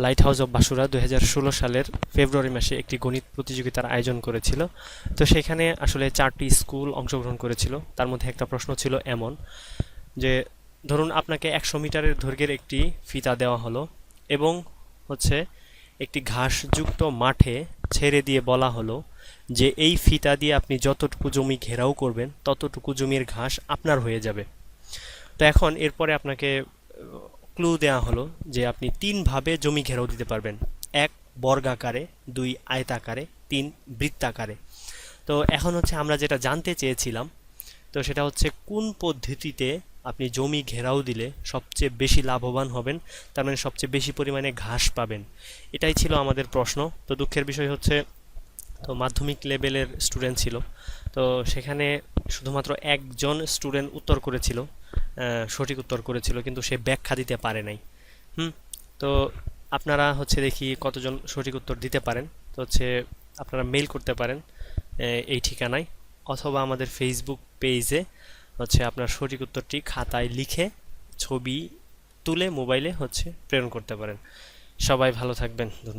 Light house of বাসুরা 2016 সালের ফেব্রুয়ারি মাসে একটি গণিত প্রতিযোগিতার আয়োজন করেছিল। তো সেখানে আসলে 4টি স্কুল অংশগ্রহণ করেছিল। তার মধ্যে একটা প্রশ্ন ছিল এমন যে, ধরুন আপনাকে 100 মিটারের দৈর্ঘ্যের একটি ফিতা দেওয়া হলো এবং হচ্ছে একটি ঘাসযুক্ত মাঠে ছেড়ে দিয়ে বলা হলো যে এই ফিতা দিয়ে আপনি যতটুকু জমি ঘেরাও করবেন ততটুকু জমির ঘাস আপনার হয়ে যাবে। তো এখন এরপরে আপনাকে ক্লু দেওয়া হলো যে আপনি তিনভাবে জমি ঘেরাও দিতে পারবেন: এক, বর্গাকারে; দুই, আয়তাকারে; তিন, বৃত্তাকারে। তো এখন হচ্ছে আমরা যেটা জানতে চেয়েছিলাম, তো সেটা হচ্ছে কোন পদ্ধতিতে আপনি জমি ঘেরাও দিলে সবচেয়ে বেশি লাভবান হবেন, তার মানে সবচেয়ে বেশি পরিমাণে ঘাস পাবেন। এটাই ছিল আমাদের প্রশ্ন। তো দুঃখের বিষয় হচ্ছে, তো মাধ্যমিক লেভেলের স্টুডেন্ট ছিল, তো সেখানে শুধুমাত্র একজন স্টুডেন্ট উত্তর করেছিল, সঠিক উত্তর করেছিল, কিন্তু সে ব্যাখ্যা দিতে পারে নাই। হুম। তো আপনারা হচ্ছে দেখি কতজন সঠিক উত্তর দিতে পারেন। তো হচ্ছে আপনারা মেইল করতে পারেন এই ঠিকানায়, অথবা আমাদের ফেসবুক পেজে হচ্ছে আপনার সঠিক উত্তরটি খাতায় লিখে ছবি তুলে মোবাইলে হচ্ছে প্রেরণ করতে পারেন। সবাই ভালো থাকবেন।